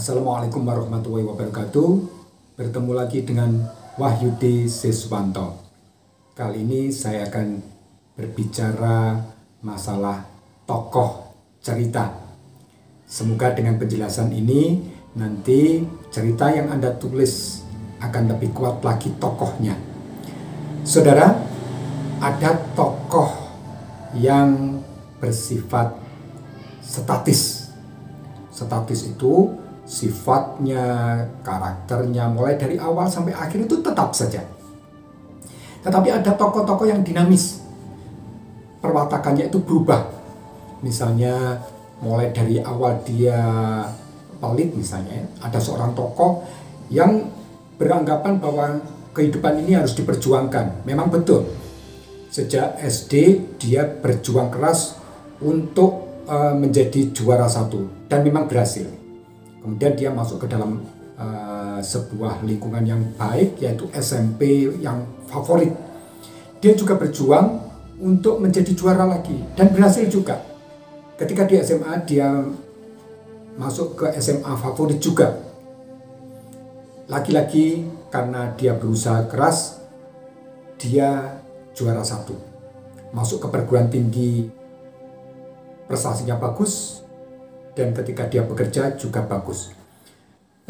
Assalamualaikum warahmatullahi wabarakatuh. Bertemu lagi dengan Wahyudi Siswanto. Kali ini saya akan berbicara masalah tokoh cerita. Semoga dengan penjelasan ini nanti cerita yang Anda tulis akan lebih kuat lagi tokohnya. Saudara, ada tokoh yang bersifat statis. Statis itu sifatnya, karakternya mulai dari awal sampai akhir itu tetap saja. Tetapi ada tokoh-tokoh yang dinamis. Perwatakannya itu berubah. Misalnya mulai dari awal dia pelit misalnya, ada seorang tokoh yang beranggapan bahwa kehidupan ini harus diperjuangkan. Memang betul. Sejak SD dia berjuang keras untuk menjadi juara satu dan memang berhasil. Kemudian dia masuk ke dalam sebuah lingkungan yang baik, yaitu SMP yang favorit. Dia juga berjuang untuk menjadi juara lagi dan berhasil juga. Ketika di SMA dia masuk ke SMA favorit juga. Lagi-lagi karena dia berusaha keras, dia juara satu. Masuk ke perguruan tinggi, prestasinya bagus. Dan ketika dia bekerja juga bagus.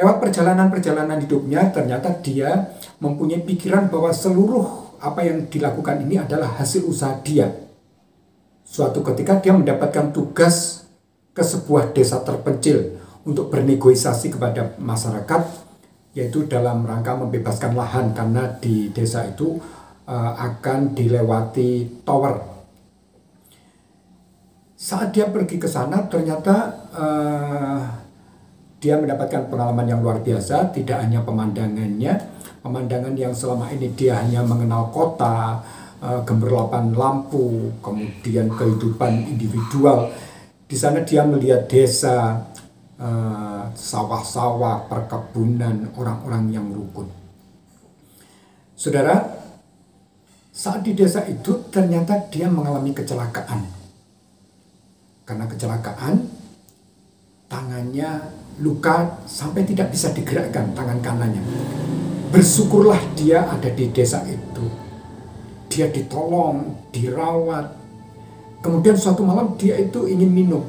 Lewat perjalanan-perjalanan hidupnya ternyata dia mempunyai pikiran bahwa seluruh apa yang dilakukan ini adalah hasil usaha dia. Suatu ketika dia mendapatkan tugas ke sebuah desa terpencil untuk bernegosiasi kepada masyarakat, yaitu dalam rangka membebaskan lahan karena di desa itu akan dilewati tower. Saat dia pergi ke sana, ternyata dia mendapatkan pengalaman yang luar biasa. Tidak hanya pemandangan yang selama ini dia hanya mengenal kota, gemerlapan lampu, kemudian kehidupan individual. Di sana dia melihat desa, sawah-sawah, perkebunan, orang-orang yang rukun. Saudara, saat di desa itu ternyata dia mengalami kecelakaan. Karena kecelakaan, tangannya luka sampai tidak bisa digerakkan tangan kanannya. Bersyukurlah dia ada di desa itu. Dia ditolong, dirawat. Kemudian suatu malam dia itu ingin minum.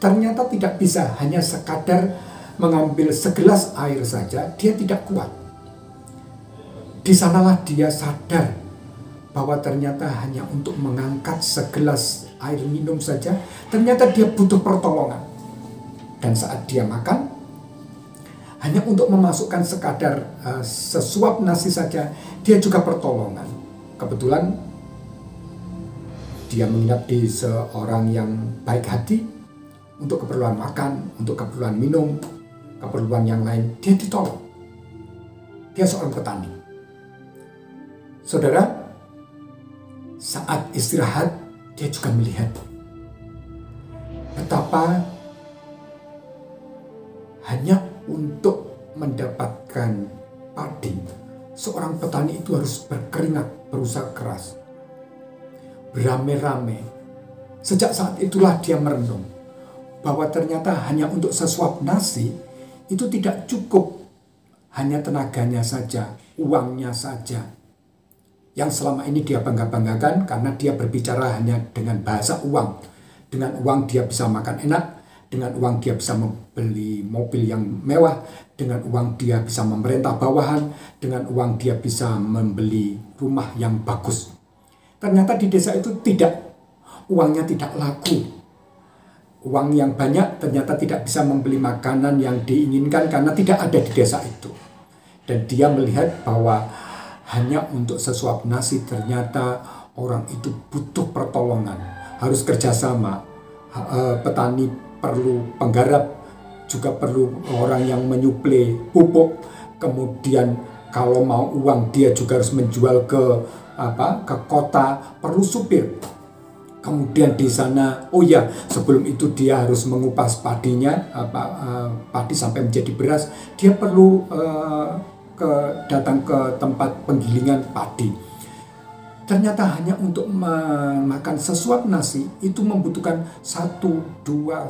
Ternyata tidak bisa, hanya sekadar mengambil segelas air saja, dia tidak kuat. Di sanalah dia sadar bahwa ternyata hanya untuk mengangkat segelas air minum saja, ternyata dia butuh pertolongan. Dan saat dia makan, hanya untuk memasukkan sekadar sesuap nasi saja, dia juga pertolongan. Kebetulan dia menginap di seorang yang baik hati, untuk keperluan makan, untuk keperluan minum, keperluan yang lain, dia ditolong. Dia seorang petani. Saudara, saat istirahat, dia juga melihat betapa hanya untuk mendapatkan padi, seorang petani itu harus berkeringat, berusaha keras, beramai-ramai. Sejak saat itulah dia merenung bahwa ternyata hanya untuk sesuap nasi itu tidak cukup, hanya tenaganya saja, uangnya saja. Yang selama ini dia bangga-banggakan karena dia berbicara hanya dengan bahasa uang. Dengan uang dia bisa makan enak, dengan uang dia bisa membeli mobil yang mewah, dengan uang dia bisa memerintah bawahan, dengan uang dia bisa membeli rumah yang bagus. Ternyata di desa itu tidak, uangnya tidak laku. Uang yang banyak ternyata tidak bisa membeli makanan yang diinginkan karena tidak ada di desa itu. Dan dia melihat bahwa hanya untuk sesuap nasi ternyata orang itu butuh pertolongan, harus kerjasama. Petani perlu penggarap, juga perlu orang yang menyuplai pupuk. Kemudian kalau mau uang dia juga harus menjual ke kota, perlu supir. Kemudian di sana, sebelum itu dia harus mengupas padinya, padi sampai menjadi beras. Dia perlu datang ke tempat penggilingan padi. Ternyata hanya untuk makan sesuap nasi itu membutuhkan 1, 2, 10,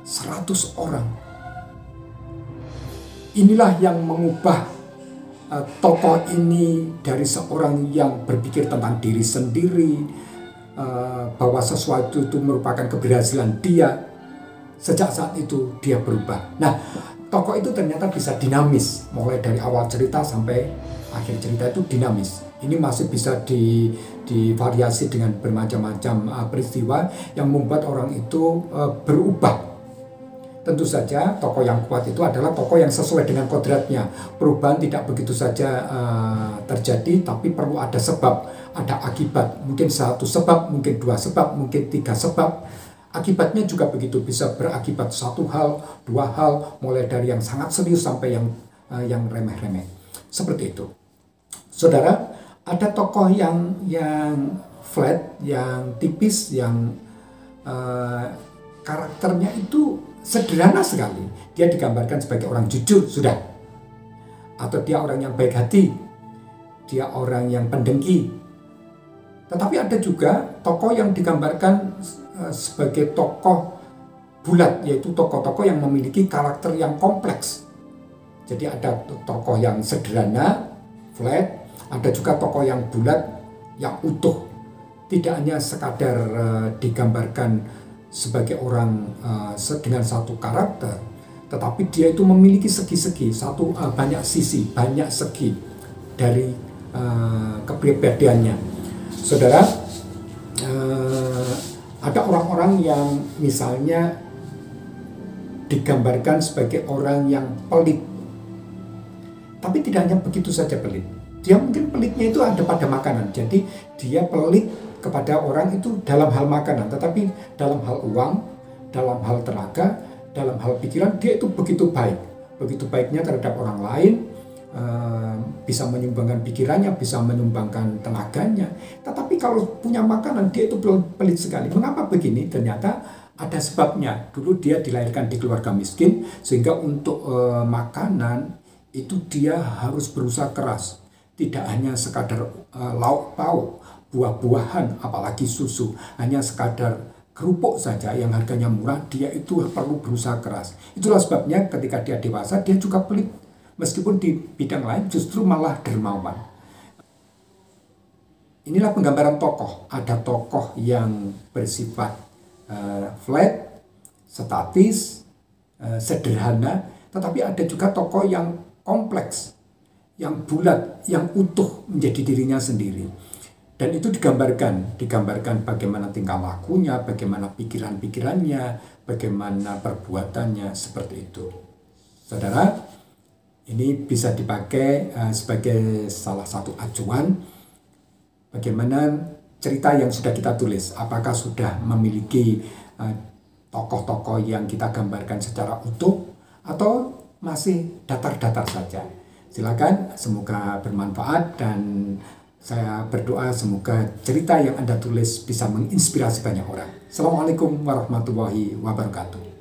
100 orang. Inilah yang mengubah tokoh ini dari seorang yang berpikir tentang diri sendiri, bahwa sesuatu itu merupakan keberhasilan dia. Sejak saat itu dia berubah. Nah, tokoh itu ternyata bisa dinamis, mulai dari awal cerita sampai akhir cerita itu dinamis. Ini masih bisa divariasi dengan bermacam-macam peristiwa yang membuat orang itu berubah. Tentu saja tokoh yang kuat itu adalah tokoh yang sesuai dengan kodratnya. Perubahan tidak begitu saja terjadi, tapi perlu ada sebab, ada akibat. Mungkin satu sebab, mungkin dua sebab, mungkin tiga sebab. Akibatnya juga begitu, bisa berakibat satu hal, dua hal, mulai dari yang sangat serius sampai yang remeh-remeh. Seperti itu. Saudara, ada tokoh yang flat, yang tipis, yang karakternya itu sederhana sekali. Dia digambarkan sebagai orang jujur, sudah. Atau dia orang yang baik hati, dia orang yang pendengki. Tetapi ada juga tokoh yang digambarkan sebagai tokoh bulat, yaitu tokoh-tokoh yang memiliki karakter yang kompleks. Jadi ada tokoh yang sederhana, flat, ada juga tokoh yang bulat, yang utuh. Tidak hanya sekadar digambarkan sebagai orang dengan satu karakter, tetapi dia itu memiliki segi-segi, banyak sisi, banyak segi dari kepribadiannya. Saudara, ada orang-orang yang misalnya digambarkan sebagai orang yang pelit. Tapi tidak hanya begitu saja pelit. Dia mungkin pelitnya itu ada pada makanan. Jadi dia pelit kepada orang itu dalam hal makanan. Tetapi dalam hal uang, dalam hal tenaga, dalam hal pikiran, dia itu begitu baik. Begitu baiknya terhadap orang lain. Bisa menyumbangkan pikirannya, bisa menyumbangkan tenaganya. Tetapi kalau punya makanan, dia itu pelit sekali. Mengapa begini? Ternyata ada sebabnya. Dulu dia dilahirkan di keluarga miskin, sehingga untuk makanan itu dia harus berusaha keras. Tidak hanya sekadar lauk pauk, buah-buahan, apalagi susu. Hanya sekadar kerupuk saja yang harganya murah, dia itu perlu berusaha keras. Itulah sebabnya ketika dia dewasa, dia juga pelit. Meskipun di bidang lain justru malah dermawan. Inilah penggambaran tokoh. Ada tokoh yang bersifat flat, statis, sederhana, tetapi ada juga tokoh yang kompleks, yang bulat, yang utuh menjadi dirinya sendiri. Dan itu digambarkan bagaimana tingkah lakunya, bagaimana pikiran-pikirannya, bagaimana perbuatannya, seperti itu. Saudara, ini bisa dipakai sebagai salah satu acuan bagaimana cerita yang sudah kita tulis. Apakah sudah memiliki tokoh-tokoh yang kita gambarkan secara utuh atau masih datar-datar saja. Silakan, semoga bermanfaat dan saya berdoa semoga cerita yang Anda tulis bisa menginspirasi banyak orang. Assalamualaikum warahmatullahi wabarakatuh.